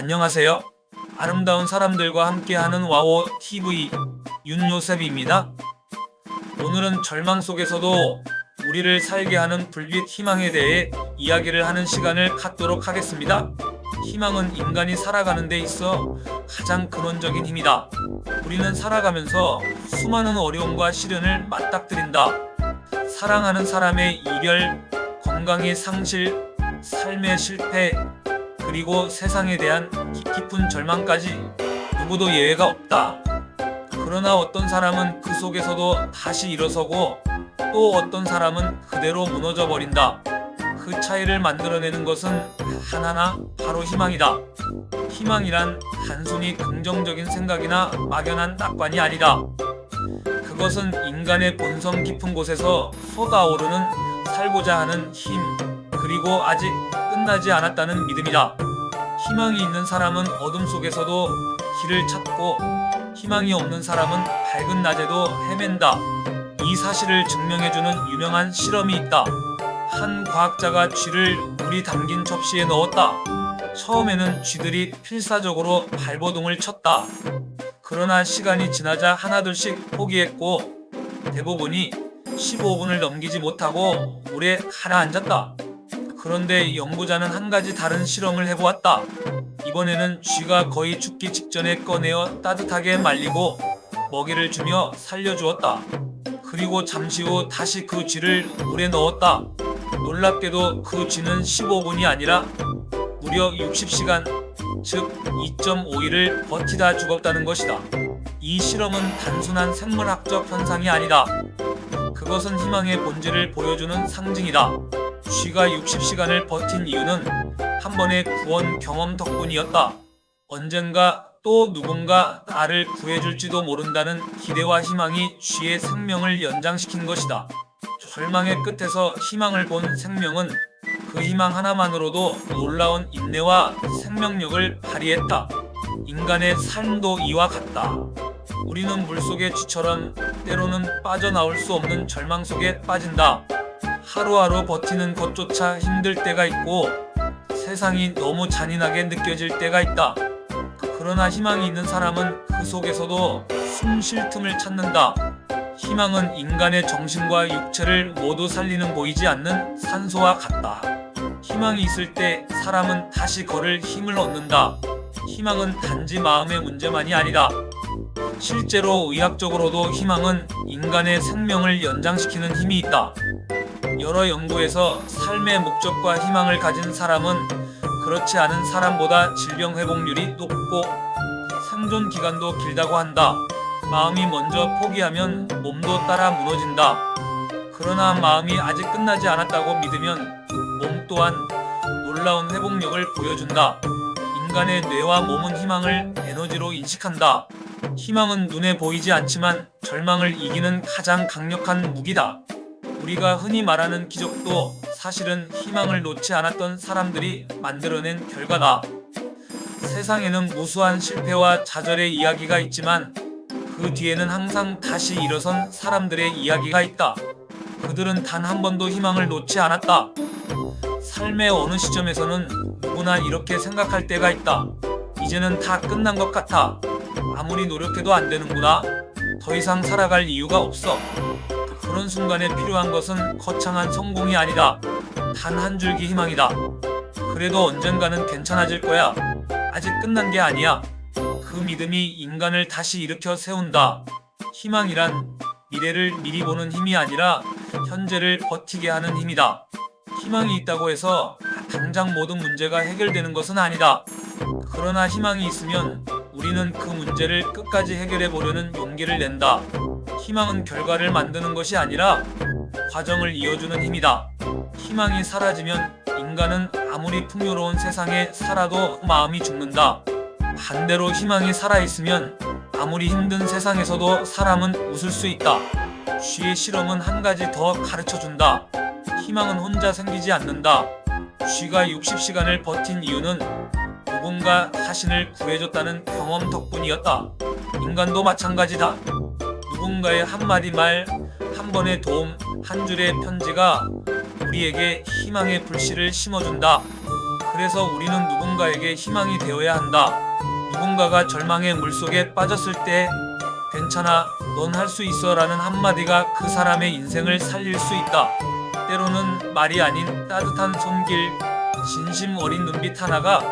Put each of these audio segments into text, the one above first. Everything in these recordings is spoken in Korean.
안녕하세요. 아름다운 사람들과 함께하는 와우 TV 윤요셉입니다. 오늘은 절망 속에서도 우리를 살게 하는 불빛 희망에 대해 이야기를 하는 시간을 갖도록 하겠습니다. 희망은 인간이 살아가는 데 있어 가장 근원적인 힘이다. 우리는 살아가면서 수많은 어려움과 시련을 맞닥뜨린다. 사랑하는 사람의 이별, 건강의 상실, 삶의 실패, 그리고 세상에 대한 깊은 절망까지 누구도 예외가 없다. 그러나 어떤 사람은 그 속에서도 다시 일어서고 또 어떤 사람은 그대로 무너져 버린다. 그 차이를 만들어내는 것은 하나나 바로 희망이다. 희망이란 단순히 긍정적인 생각이나 막연한 낙관이 아니다. 그것은 인간의 본성 깊은 곳에서 쏟아오르는 살고자 하는 힘, 그리고 아직 끝나지 않았다는 믿음이다. 희망이 있는 사람은 어둠 속에서도 길을 찾고 희망이 없는 사람은 밝은 낮에도 헤맨다. 이 사실을 증명해주는 유명한 실험이 있다. 한 과학자가 쥐를 물이 담긴 접시에 넣었다. 처음에는 쥐들이 필사적으로 발버둥을 쳤다. 그러나 시간이 지나자 하나둘씩 포기했고 대부분이 15분을 넘기지 못하고 물에 가라앉았다. 그런데 연구자는 한 가지 다른 실험을 해보았다. 이번에는 쥐가 거의 죽기 직전에 꺼내어 따뜻하게 말리고 먹이를 주며 살려주었다. 그리고 잠시 후 다시 그 쥐를 물에 넣었다. 놀랍게도 그 쥐는 15분이 아니라 무려 60시간, 즉 2.5일을 버티다 죽었다는 것이다. 이 실험은 단순한 생물학적 현상이 아니다. 그것은 희망의 본질을 보여주는 상징이다. 쥐가 60시간을 버틴 이유는 한 번의 구원 경험 덕분이었다. 언젠가 또 누군가 나를 구해줄지도 모른다는 기대와 희망이 쥐의 생명을 연장시킨 것이다. 절망의 끝에서 희망을 본 생명은 그 희망 하나만으로도 놀라운 인내와 생명력을 발휘했다. 인간의 삶도 이와 같다. 우리는 물속의 쥐처럼 때로는 빠져나올 수 없는 절망 속에 빠진다. 하루하루 버티는 것조차 힘들 때가 있고 세상이 너무 잔인하게 느껴질 때가 있다. 그러나 희망이 있는 사람은 그 속에서도 숨 쉴 틈을 찾는다. 희망은 인간의 정신과 육체를 모두 살리는 보이지 않는 산소와 같다. 희망이 있을 때 사람은 다시 걸을 힘을 얻는다. 희망은 단지 마음의 문제만이 아니다. 실제로 의학적으로도 희망은 인간의 생명을 연장시키는 힘이 있다. 여러 연구에서 삶의 목적과 희망을 가진 사람은 그렇지 않은 사람보다 질병 회복률이 높고 생존 기간도 길다고 한다. 마음이 먼저 포기하면 몸도 따라 무너진다. 그러나 마음이 아직 끝나지 않았다고 믿으면 몸 또한 놀라운 회복력을 보여준다. 인간의 뇌와 몸은 희망을 에너지로 인식한다. 희망은 눈에 보이지 않지만 절망을 이기는 가장 강력한 무기다. 우리가 흔히 말하는 기적도 사실은 희망을 놓지 않았던 사람들이 만들어낸 결과다. 세상에는 무수한 실패와 좌절의 이야기가 있지만 그 뒤에는 항상 다시 일어선 사람들의 이야기가 있다. 그들은 단 한 번도 희망을 놓지 않았다. 삶의 어느 시점에서는 누구나 이렇게 생각할 때가 있다. 이제는 다 끝난 것 같아. 아무리 노력해도 안 되는구나. 더 이상 살아갈 이유가 없어. 그런 순간에 필요한 것은 거창한 성공이 아니다. 단 한 줄기 희망이다. 그래도 언젠가는 괜찮아질 거야. 아직 끝난 게 아니야. 그 믿음이 인간을 다시 일으켜 세운다. 희망이란 미래를 미리 보는 힘이 아니라 현재를 버티게 하는 힘이다. 희망이 있다고 해서 당장 모든 문제가 해결되는 것은 아니다. 그러나 희망이 있으면 우리는 그 문제를 끝까지 해결해 보려는 용기를 낸다. 희망은 결과를 만드는 것이 아니라 과정을 이어주는 힘이다. 희망이 사라지면 인간은 아무리 풍요로운 세상에 살아도 마음이 죽는다. 반대로 희망이 살아있으면 아무리 힘든 세상에서도 사람은 웃을 수 있다. 쥐의 실험은 한 가지 더 가르쳐준다. 희망은 혼자 생기지 않는다. 쥐가 60시간을 버틴 이유는 누군가 자신을 구해줬다는 경험 덕분이었다. 인간도 마찬가지다. 누군가의 한마디 말, 한 번의 도움, 한 줄의 편지가 우리에게 희망의 불씨를 심어준다. 그래서 우리는 누군가에게 희망이 되어야 한다. 누군가가 절망의 물속에 빠졌을 때 괜찮아, 넌 할 수 있어 라는 한마디가 그 사람의 인생을 살릴 수 있다. 때로는 말이 아닌 따뜻한 손길, 진심 어린 눈빛 하나가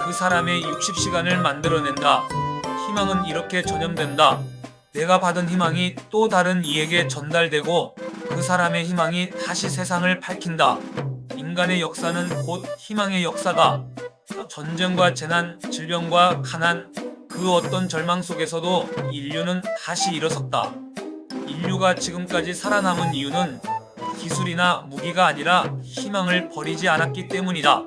그 사람의 60시간을 만들어낸다. 희망은 이렇게 전염된다. 내가 받은 희망이 또 다른 이에게 전달되고 그 사람의 희망이 다시 세상을 밝힌다. 인간의 역사는 곧 희망의 역사다. 전쟁과 재난, 질병과 가난, 그 어떤 절망 속에서도 인류는 다시 일어섰다. 인류가 지금까지 살아남은 이유는 기술이나 무기가 아니라 희망을 버리지 않았기 때문이다.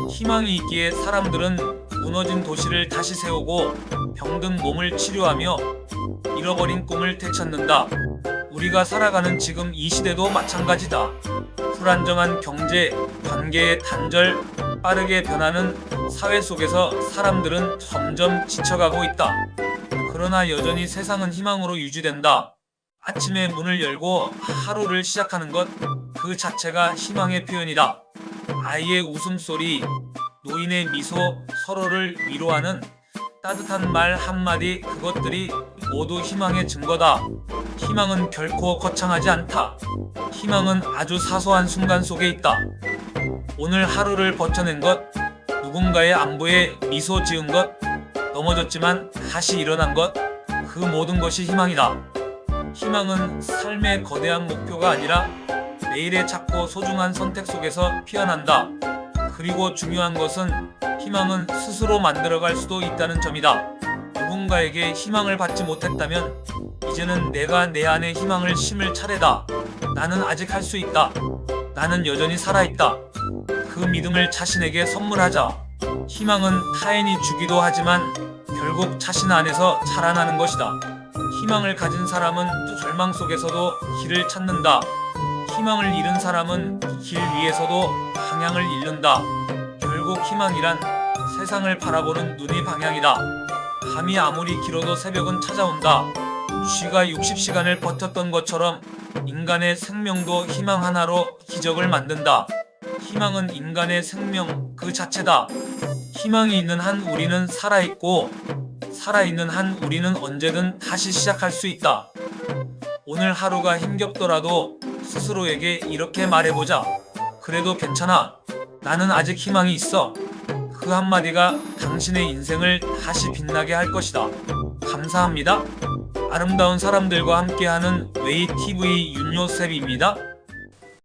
희망이 있기에 사람들은 무너진 도시를 다시 세우고 병든 몸을 치료하며 잃어버린 꿈을 되찾는다. 우리가 살아가는 지금 이 시대도 마찬가지다. 불안정한 경제, 관계의 단절, 빠르게 변하는 사회 속에서 사람들은 점점 지쳐가고 있다. 그러나 여전히 세상은 희망으로 유지된다. 아침에 문을 열고 하루를 시작하는 것, 그 자체가 희망의 표현이다. 아이의 웃음소리, 노인의 미소, 서로를 위로하는 따뜻한 말 한마디, 그것들이 모두 희망의 증거다. 희망은 결코 거창하지 않다. 희망은 아주 사소한 순간 속에 있다. 오늘 하루를 버텨낸 것, 누군가의 안부에 미소 지은 것, 넘어졌지만 다시 일어난 것, 그 모든 것이 희망이다. 희망은 삶의 거대한 목표가 아니라 매일의 작고 소중한 선택 속에서 피어난다. 그리고 중요한 것은 희망은 스스로 만들어갈 수도 있다는 점이다. 누군가에게 희망을 받지 못했다면 이제는 내가 내 안에 희망을 심을 차례다. 나는 아직 할 수 있다. 나는 여전히 살아있다. 그 믿음을 자신에게 선물하자. 희망은 타인이 주기도 하지만 결국 자신 안에서 자라나는 것이다. 희망을 가진 사람은 절망 속에서도 길을 찾는다. 희망을 잃은 사람은 길 위에서도 방향을 잃는다. 결국 희망이란 세상을 바라보는 눈의 방향이다. 밤이 아무리 길어도 새벽은 찾아온다. 쥐가 60시간을 버텼던 것처럼 인간의 생명도 희망 하나로 기적을 만든다. 희망은 인간의 생명 그 자체다. 희망이 있는 한 우리는 살아있고 살아있는 한 우리는 언제든 다시 시작할 수 있다. 오늘 하루가 힘겹더라도 스스로에게 이렇게 말해보자. 그래도 괜찮아. 나는 아직 희망이 있어. 그 한마디가 당신의 인생을 다시 빛나게 할 것이다. 감사합니다. 아름다운 사람들과 함께하는 웨이TV 윤요셉입니다.